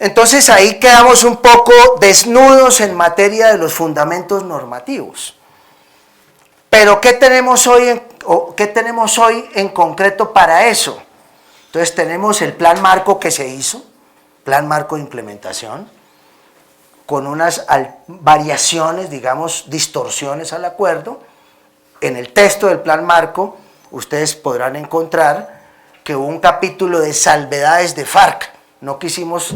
Entonces ahí quedamos un poco desnudos en materia de los fundamentos normativos. Pero ¿qué tenemos hoy en concreto para eso? Entonces tenemos el plan marco que se hizo, plan marco de implementación, con unas variaciones, digamos, distorsiones al acuerdo. En el texto del plan marco ustedes podrán encontrar que hubo un capítulo de salvedades de FARC. No quisimos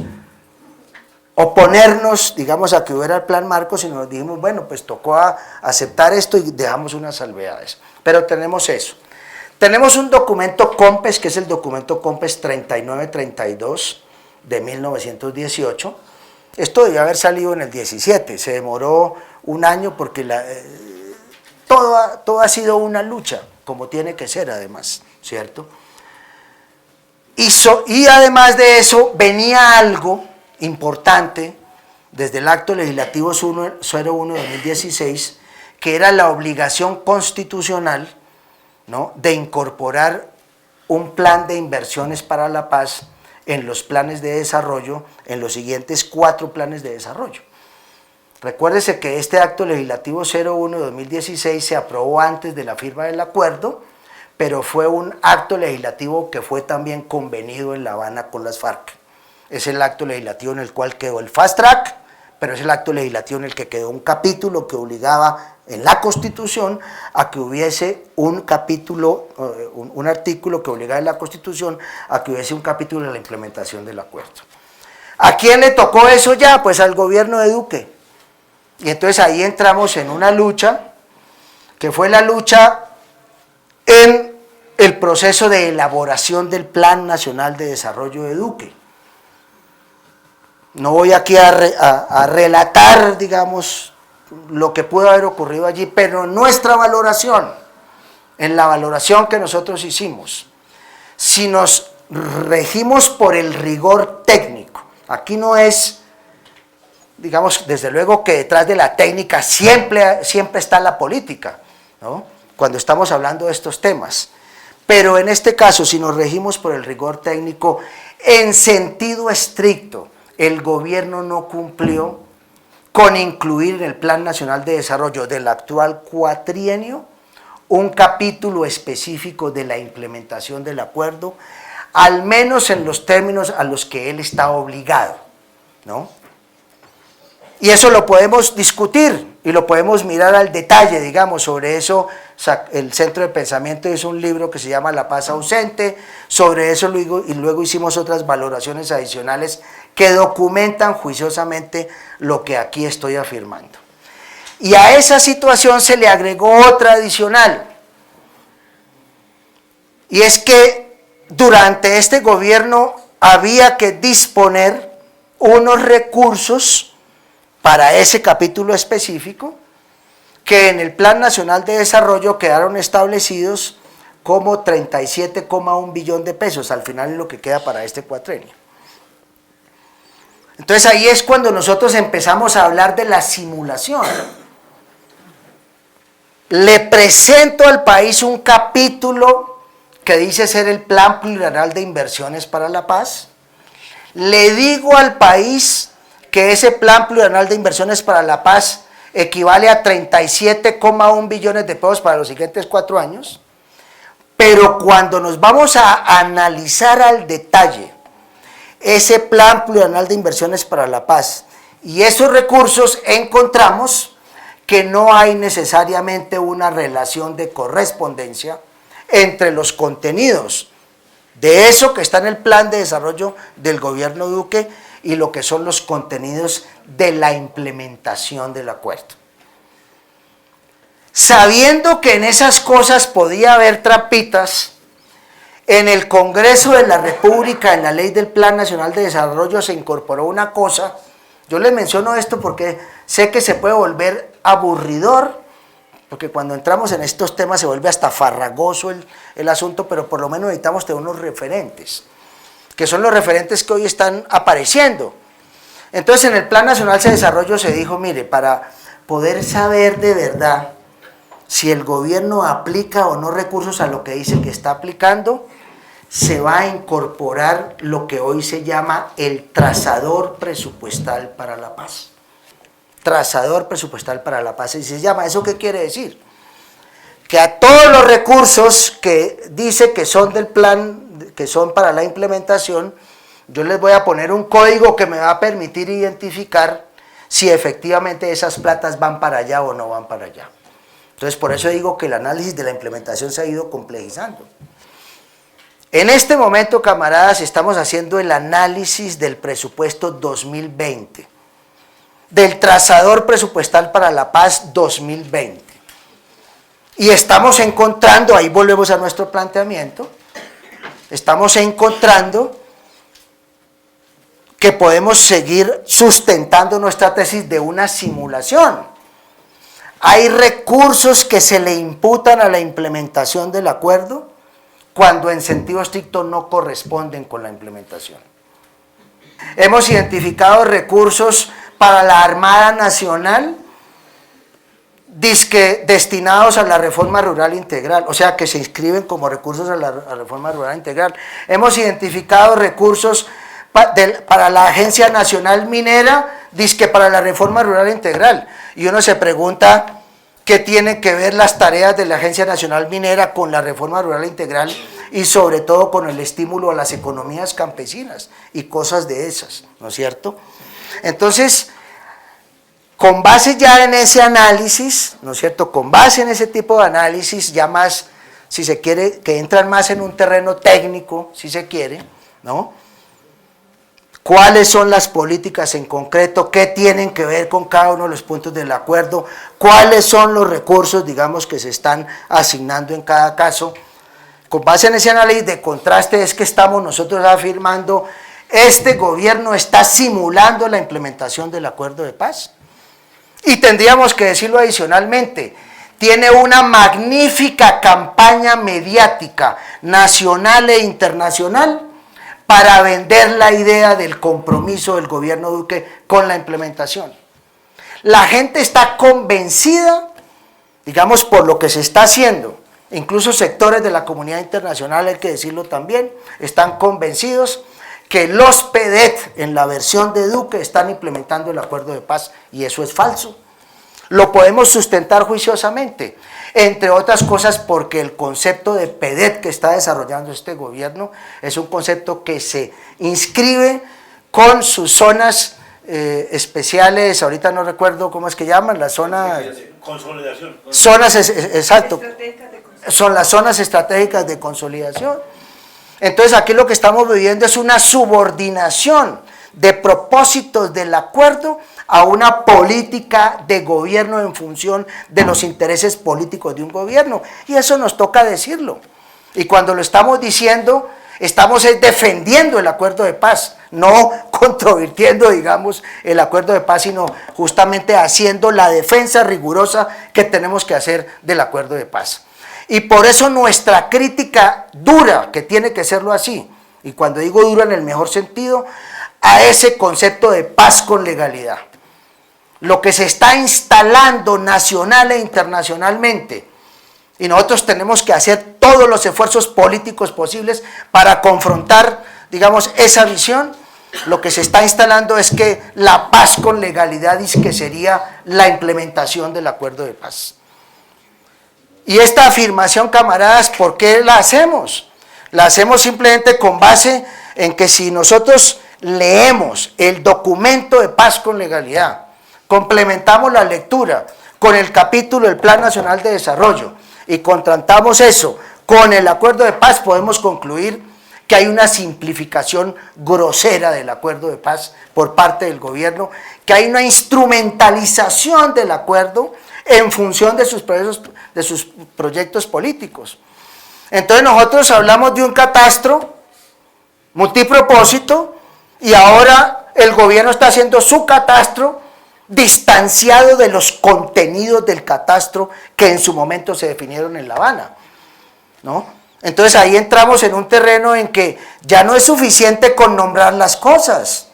oponernos, digamos, a que hubiera el plan marco, sino dijimos, bueno, pues tocó aceptar esto y dejamos unas salvedades. Pero tenemos eso. Tenemos un documento COMPES, que es el documento COMPES 3932 de 1918. Esto debió haber salido en el 17, se demoró un año porque todo ha sido una lucha, como tiene que ser además, ¿cierto? Y además de eso venía algo importante desde el acto legislativo 01 de 2016, que era la obligación constitucional, ¿no?, de incorporar un plan de inversiones para la paz en los planes de desarrollo, en los siguientes 4 planes de desarrollo. Recuérdese que este acto legislativo 01 de 2016 se aprobó antes de la firma del acuerdo, pero fue un acto legislativo que fue también convenido en La Habana con las FARC. Es el acto legislativo en el cual quedó el fast track, pero es el acto legislativo en el que quedó un capítulo que obligaba en la Constitución a que hubiese un capítulo, un artículo que obligaba en la Constitución a que hubiese un capítulo de la implementación del acuerdo. ¿A quién le tocó eso ya? Pues al gobierno de Duque. Y entonces ahí entramos en una lucha, que fue la lucha en el proceso de elaboración del Plan Nacional de Desarrollo de Duque. No voy aquí a relatar, digamos, lo que pudo haber ocurrido allí, pero nuestra valoración, en la valoración que nosotros hicimos, si nos regimos por el rigor técnico, aquí no es, digamos, desde luego que detrás de la técnica siempre está la política, ¿no?, cuando estamos hablando de estos temas, pero en este caso, si nos regimos por el rigor técnico, en sentido estricto, el gobierno no cumplió con incluir en el Plan Nacional de Desarrollo del actual cuatrienio un capítulo específico de la implementación del acuerdo, al menos en los términos a los que él está obligado, ¿no? Y eso lo podemos discutir y lo podemos mirar al detalle, digamos, sobre eso el Centro de Pensamiento hizo un libro que se llama La Paz Ausente, sobre eso luego hicimos otras valoraciones adicionales que documentan juiciosamente lo que aquí estoy afirmando. Y a esa situación se le agregó otra adicional, y es que durante este gobierno había que disponer unos recursos para ese capítulo específico, que en el Plan Nacional de Desarrollo quedaron establecidos como 37,1 billón de pesos, al final es lo que queda para este cuatrenio. Entonces ahí es cuando nosotros empezamos a hablar de la simulación. Le presento al país un capítulo que dice ser el Plan Plurianual de Inversiones para la Paz, le digo al país que ese Plan Plurianual de Inversiones para la Paz equivale a 37,1 billones de pesos para los siguientes 4 años, pero cuando nos vamos a analizar al detalle ese Plan Plurianual de Inversiones para la Paz y esos recursos, encontramos que no hay necesariamente una relación de correspondencia entre los contenidos de eso que está en el Plan de Desarrollo del gobierno Duque y lo que son los contenidos de la implementación del acuerdo. Sabiendo que en esas cosas podía haber trampitas, en el Congreso de la República, en la ley del Plan Nacional de Desarrollo, se incorporó una cosa. Yo les menciono esto porque sé que se puede volver aburridor, porque cuando entramos en estos temas se vuelve hasta farragoso el asunto, pero por lo menos necesitamos tener unos referentes, que son los referentes que hoy están apareciendo. Entonces en el Plan Nacional de Desarrollo se dijo, mire, para poder saber de verdad si el gobierno aplica o no recursos a lo que dice que está aplicando, se va a incorporar lo que hoy se llama el trazador presupuestal para la paz. Trazador presupuestal para la paz, y se llama, ¿eso qué quiere decir? Que a todos los recursos que dice que son del plan, que son para la implementación, yo les voy a poner un código que me va a permitir identificar si efectivamente esas platas van para allá o no van para allá. Entonces, por eso digo que el análisis de la implementación se ha ido complejizando. En este momento, camaradas, estamos haciendo el análisis del presupuesto 2020, del trazador presupuestal para la paz 2020. Y estamos encontrando, ahí volvemos a nuestro planteamiento, estamos encontrando que podemos seguir sustentando nuestra tesis de una simulación. Hay recursos que se le imputan a la implementación del acuerdo cuando en sentido estricto no corresponden con la implementación. Hemos identificado recursos para la Armada Nacional destinados a la reforma rural integral, o sea que se inscriben como recursos a la reforma rural integral. Hemos identificado recursos para la Agencia Nacional Minera, para la reforma rural integral, y uno se pregunta qué tienen que ver las tareas de la Agencia Nacional Minera con la reforma rural integral y sobre todo con el estímulo a las economías campesinas y cosas de esas, ¿no es cierto? Entonces, con base ya en ese análisis, ¿no es cierto?, con base en ese tipo de análisis, ya más, si se quiere, que entran más en un terreno técnico, si se quiere, ¿no?, cuáles son las políticas en concreto, qué tienen que ver con cada uno de los puntos del acuerdo, cuáles son los recursos, digamos, que se están asignando en cada caso. Con base en ese análisis de contraste es que estamos nosotros afirmando, este gobierno está simulando la implementación del acuerdo de paz. Y tendríamos que decirlo adicionalmente, tiene una magnífica campaña mediática nacional e internacional para vender la idea del compromiso del gobierno Duque con la implementación. La gente está convencida, digamos, por lo que se está haciendo, incluso sectores de la comunidad internacional, hay que decirlo también, están convencidos que los PEDET en la versión de Duque están implementando el acuerdo de paz, y eso es falso. Lo podemos sustentar juiciosamente, entre otras cosas porque el concepto de PEDET que está desarrollando este gobierno es un concepto que se inscribe con sus zonas especiales, ahorita no recuerdo cómo es que llaman, la zona... Consolidación. Zonas, exacto, son las zonas estratégicas de consolidación. Entonces aquí lo que estamos viviendo es una subordinación de propósitos del acuerdo a una política de gobierno en función de los intereses políticos de un gobierno, y eso nos toca decirlo, y cuando lo estamos diciendo, estamos defendiendo el acuerdo de paz, no controvirtiendo, digamos, el acuerdo de paz, sino justamente haciendo la defensa rigurosa que tenemos que hacer del acuerdo de paz. Y por eso nuestra crítica dura, que tiene que serlo así, y cuando digo dura en el mejor sentido, a ese concepto de paz con legalidad. Lo que se está instalando nacional e internacionalmente, y nosotros tenemos que hacer todos los esfuerzos políticos posibles para confrontar, digamos, esa visión. Lo que se está instalando es que la paz con legalidad es que sería la implementación del acuerdo de paz. Y esta afirmación, camaradas, ¿por qué la hacemos? La hacemos simplemente con base en que si nosotros leemos el documento de paz con legalidad, complementamos la lectura con el capítulo del Plan Nacional de Desarrollo y contrastamos eso con el acuerdo de paz, podemos concluir que hay una simplificación grosera del acuerdo de paz por parte del gobierno, que hay una instrumentalización del acuerdo en función de sus proyectos políticos. Entonces nosotros hablamos de un catastro multipropósito y ahora el gobierno está haciendo su catastro distanciado de los contenidos del catastro que en su momento se definieron en La Habana, ¿no? Entonces ahí entramos en un terreno en que ya no es suficiente con nombrar las cosas,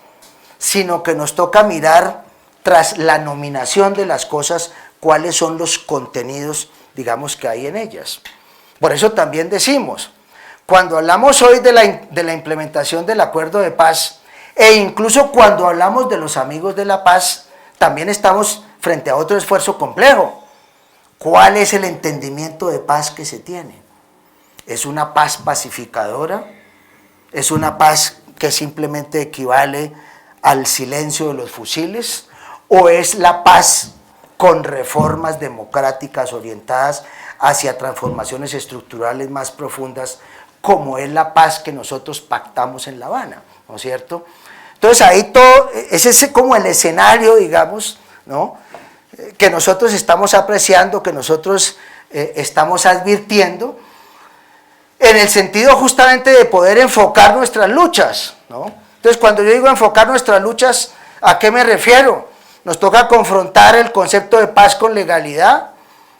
sino que nos toca mirar tras la nominación de las cosas cuáles son los contenidos, digamos, que hay en ellas. Por eso también decimos, cuando hablamos hoy de la implementación del acuerdo de paz, e incluso cuando hablamos de los amigos de la paz, también estamos frente a otro esfuerzo complejo. ¿Cuál es el entendimiento de paz que se tiene? ¿Es una paz pacificadora? ¿Es una paz que simplemente equivale al silencio de los fusiles? ¿O es la paz con reformas democráticas orientadas hacia transformaciones estructurales más profundas, como es la paz que nosotros pactamos en La Habana, ¿no es cierto? Entonces ahí todo, ese es como el escenario, digamos, ¿no?, que nosotros estamos apreciando, que nosotros estamos advirtiendo, en el sentido justamente de poder enfocar nuestras luchas, ¿no? Entonces cuando yo digo enfocar nuestras luchas, ¿a qué me refiero? Nos toca confrontar el concepto de paz con legalidad,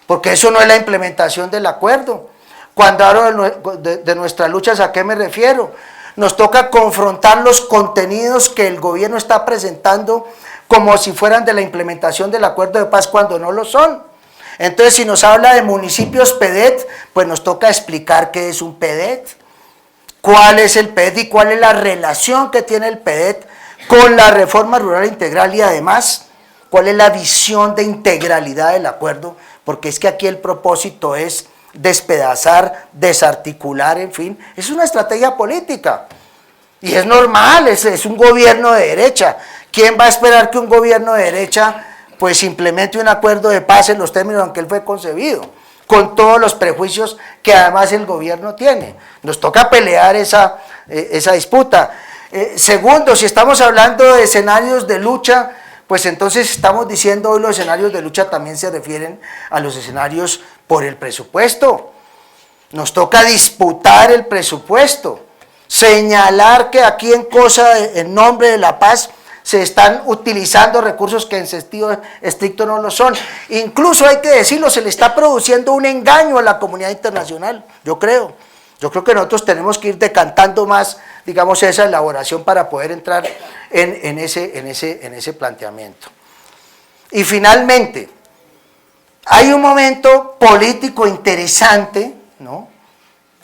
porque eso no es la implementación del acuerdo. Cuando hablo de nuestras luchas, ¿a qué me refiero? Nos toca confrontar los contenidos que el gobierno está presentando como si fueran de la implementación del acuerdo de paz cuando no lo son. Entonces, si nos habla de municipios PEDET, pues nos toca explicar qué es un PEDET, cuál es el PEDET y cuál es la relación que tiene el PEDET con la reforma rural integral y además, cuál es la visión de integralidad del acuerdo, porque es que aquí el propósito es despedazar, desarticular, en fin, es una estrategia política y es normal, es un gobierno de derecha. ¿Quién va a esperar que un gobierno de derecha pues implemente un acuerdo de paz en los términos en que él fue concebido, con todos los prejuicios que además el gobierno tiene? Nos toca pelear esa disputa. Segundo, si estamos hablando de escenarios de lucha, pues entonces estamos diciendo hoy los escenarios de lucha también se refieren a los escenarios por el presupuesto. Nos toca disputar el presupuesto, señalar que aquí en nombre de la paz se están utilizando recursos que en sentido estricto no lo son. Incluso hay que decirlo, se le está produciendo un engaño a la comunidad internacional, yo creo. Yo creo que nosotros tenemos que ir decantando más, digamos, esa elaboración para poder entrar en ese planteamiento. Y finalmente, hay un momento político interesante, ¿no?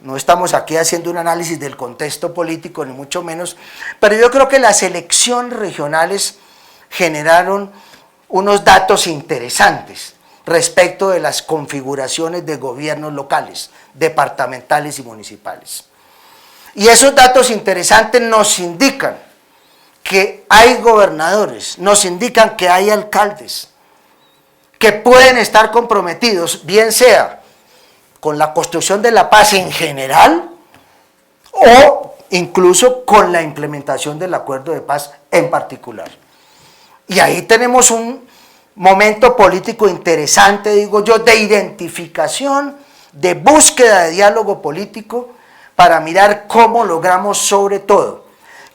No estamos aquí haciendo un análisis del contexto político, ni mucho menos, pero yo creo que las elecciones regionales generaron unos datos interesantes respecto de las configuraciones de gobiernos locales, departamentales y municipales. Y esos datos interesantes nos indican que hay gobernadores, nos indican que hay alcaldes que pueden estar comprometidos, bien sea con la construcción de la paz en general o incluso con la implementación del acuerdo de paz en particular. Y ahí tenemos un momento político interesante, digo yo, de identificación, de búsqueda de diálogo político para mirar cómo logramos sobre todo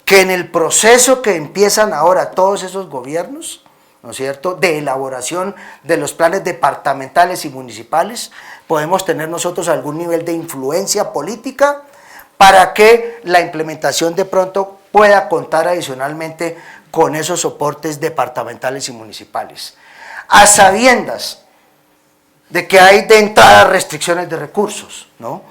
que en el proceso que empiezan ahora todos esos gobiernos, ¿no es cierto?, de elaboración de los planes departamentales y municipales, podemos tener nosotros algún nivel de influencia política para que la implementación de pronto pueda contar adicionalmente con esos soportes departamentales y municipales, a sabiendas de que hay de entrada restricciones de recursos, ¿no?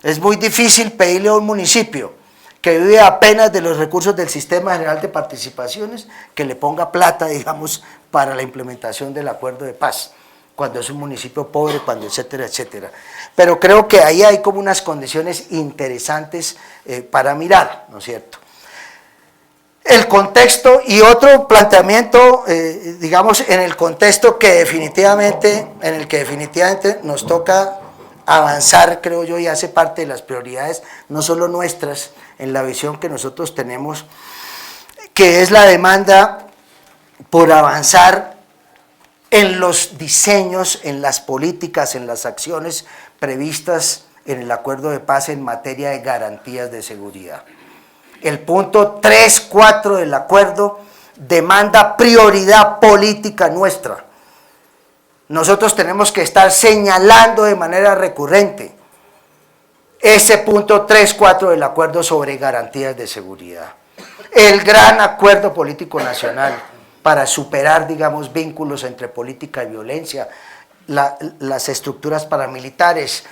Es muy difícil pedirle a un municipio que vive apenas de los recursos del Sistema General de Participaciones que le ponga plata, digamos, para la implementación del acuerdo de paz, cuando es un municipio pobre, cuando etcétera, etcétera. Pero creo que ahí hay como unas condiciones interesantes para mirar, ¿no es cierto? El contexto y otro planteamiento, digamos, en el contexto que definitivamente, en el que definitivamente nos toca avanzar, creo yo, y hace parte de las prioridades, no solo nuestras, en la visión que nosotros tenemos, que es la demanda por avanzar en los diseños, en las políticas, en las acciones previstas en el acuerdo de paz en materia de garantías de seguridad. El punto 3.4 del acuerdo demanda prioridad política nuestra. Nosotros tenemos que estar señalando de manera recurrente ese punto 3.4 del acuerdo sobre garantías de seguridad. El gran acuerdo político nacional para superar, digamos, vínculos entre política y violencia, las estructuras paramilitares,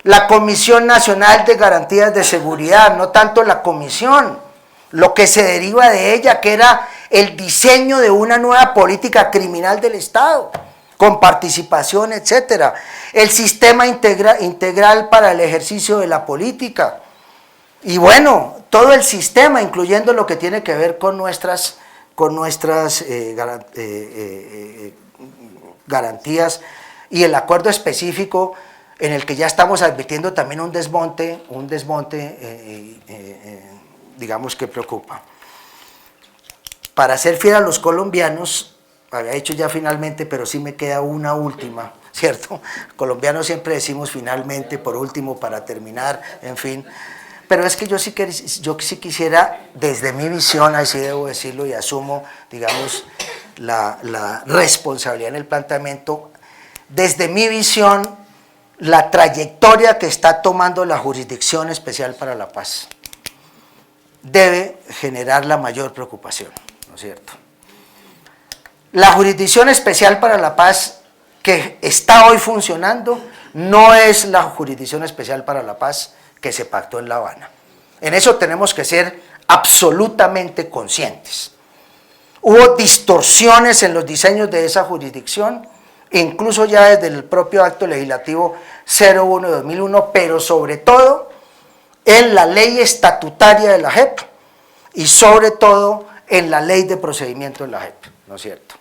La Comisión Nacional de Garantías de Seguridad, no tanto la comisión, lo que se deriva de ella, que era el diseño de una nueva política criminal del Estado, con participación, etcétera. El sistema integral para el ejercicio de la política. Y bueno, todo el sistema, incluyendo lo que tiene que ver con nuestras garantías y el acuerdo específico en el que ya estamos advirtiendo también un desmonte, digamos que preocupa. Para ser fiel a los colombianos, había dicho ya finalmente, pero sí me queda una última, ¿cierto? Colombianos siempre decimos finalmente, por último, para terminar, en fin. Pero es que yo sí quisiera, desde mi visión, así debo decirlo, y asumo, digamos, la responsabilidad en el planteamiento, desde mi visión, la trayectoria que está tomando la Jurisdicción Especial para la Paz debe generar la mayor preocupación, ¿no es cierto? La Jurisdicción Especial para la Paz que está hoy funcionando no es la Jurisdicción Especial para la Paz que se pactó en La Habana. En eso tenemos que ser absolutamente conscientes. Hubo distorsiones en los diseños de esa jurisdicción, incluso ya desde el propio acto legislativo 01 de 2001, pero sobre todo en la ley estatutaria de la JEP y sobre todo en la ley de procedimiento de la JEP, ¿no es cierto?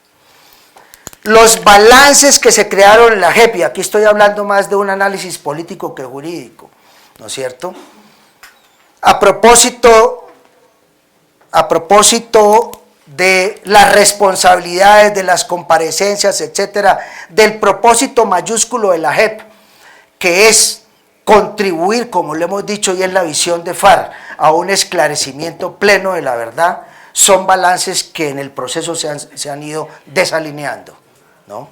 Los balances que se crearon en la JEP, y aquí estoy hablando más de un análisis político que jurídico, ¿no es cierto? A propósito de las responsabilidades, de las comparecencias, etcétera, del propósito mayúsculo de la JEP, que es contribuir, como lo hemos dicho y es la visión de FARC, a un esclarecimiento pleno de la verdad, son balances que en el proceso se han ido desalineando, ¿no?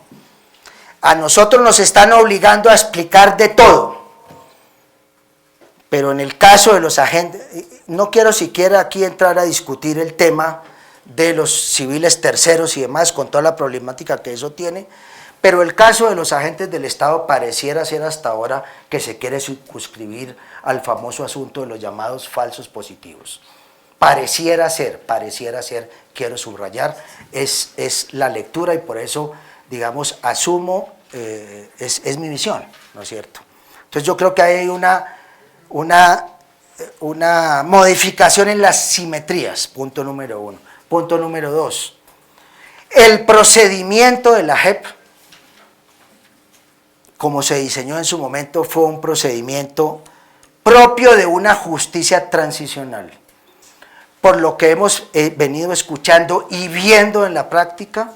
A nosotros nos están obligando a explicar de todo, pero en el caso de los agentes, no quiero siquiera aquí entrar a discutir el tema de los civiles terceros y demás, con toda la problemática que eso tiene, pero el caso de los agentes del Estado pareciera ser hasta ahora que se quiere circunscribir al famoso asunto de los llamados falsos positivos. Pareciera ser, quiero subrayar, es la lectura y por eso, digamos, asumo, es mi visión, ¿no es cierto? Entonces yo creo que hay una modificación en las simetrías, punto número uno. Punto número dos, el procedimiento de la JEP, como se diseñó en su momento, fue un procedimiento propio de una justicia transicional. Por lo que hemos venido escuchando y viendo en la práctica,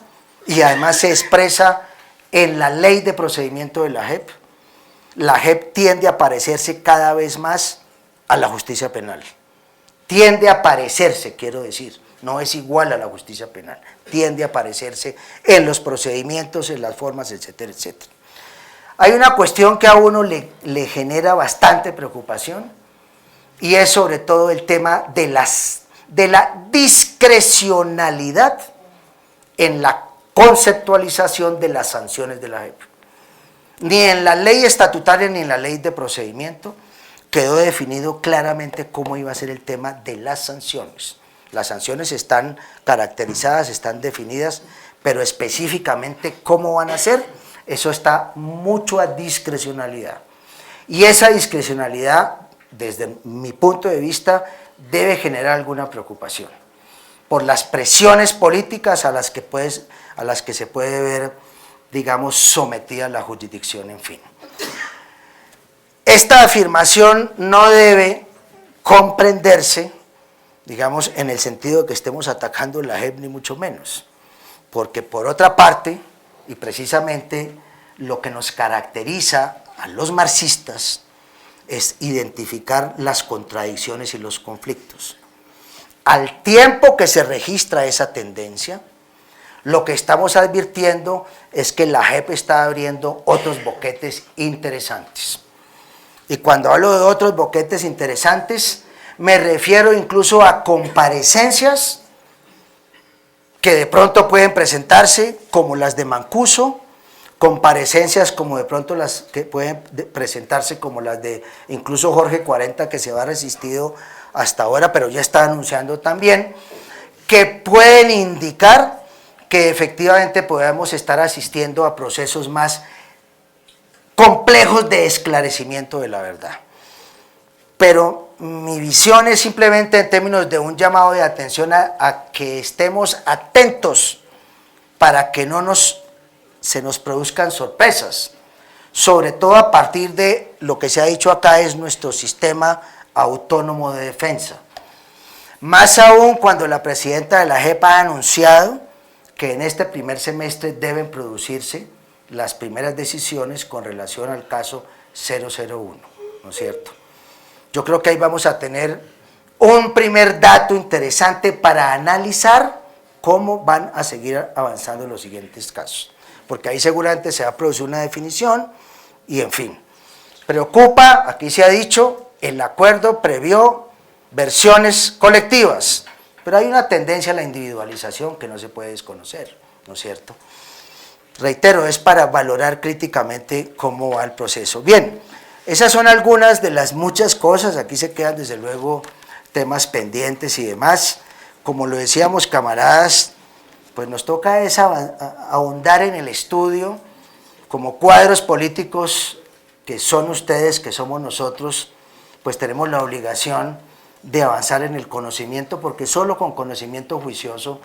y además se expresa en la ley de procedimiento de la JEP tiende a parecerse cada vez más a la justicia penal. Tiende a parecerse, quiero decir, no es igual a la justicia penal, tiende a parecerse en los procedimientos, en las formas, etcétera, etcétera. Hay una cuestión que a uno le genera bastante preocupación y es sobre todo el tema de la discrecionalidad en la conceptualización de las sanciones de la JEP. Ni en la ley estatutaria ni en la ley de procedimiento quedó definido claramente cómo iba a ser el tema de las sanciones. Las sanciones están caracterizadas, están definidas, pero específicamente cómo van a ser, eso está mucho a discrecionalidad. Y esa discrecionalidad, desde mi punto de vista, debe generar alguna preocupación por las presiones políticas a las que se puede ver, digamos, sometida la jurisdicción, en fin. Esta afirmación no debe comprenderse, digamos, en el sentido de que estemos atacando la JEP, ni mucho menos, porque por otra parte, y precisamente lo que nos caracteriza a los marxistas es identificar las contradicciones y los conflictos. Al tiempo que se registra esa tendencia, lo que estamos advirtiendo es que la JEP está abriendo otros boquetes interesantes. Y cuando hablo de otros boquetes interesantes, me refiero incluso a comparecencias que de pronto pueden presentarse, como las de Mancuso, comparecencias como de pronto las que pueden presentarse, como las de incluso Jorge 40, que se va resistido hasta ahora, pero ya está anunciando también, que pueden indicar que efectivamente podemos estar asistiendo a procesos más complejos de esclarecimiento de la verdad. Pero mi visión es simplemente en términos de un llamado de atención a que estemos atentos para que no se nos produzcan sorpresas, sobre todo a partir de lo que se ha dicho acá es nuestro sistema autónomo de defensa. Más aún cuando la presidenta de la JEP ha anunciado que en este primer semestre deben producirse las primeras decisiones con relación al caso 001, ¿no es cierto? Yo creo que ahí vamos a tener un primer dato interesante para analizar cómo van a seguir avanzando los siguientes casos, porque ahí seguramente se va a producir una definición y en fin. Preocupa, aquí se ha dicho, el acuerdo previó versiones colectivas, pero hay una tendencia a la individualización que no se puede desconocer, ¿no es cierto? Reitero, es para valorar críticamente cómo va el proceso. Bien, esas son algunas de las muchas cosas, aquí se quedan desde luego temas pendientes y demás. Como lo decíamos, camaradas, pues nos toca es ahondar en el estudio, como cuadros políticos que son ustedes, que somos nosotros, pues tenemos la obligación de avanzar en el conocimiento, porque solo con conocimiento juicioso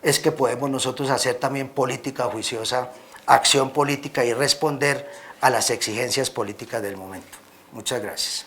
es que podemos nosotros hacer también política juiciosa, acción política y responder a las exigencias políticas del momento. Muchas gracias.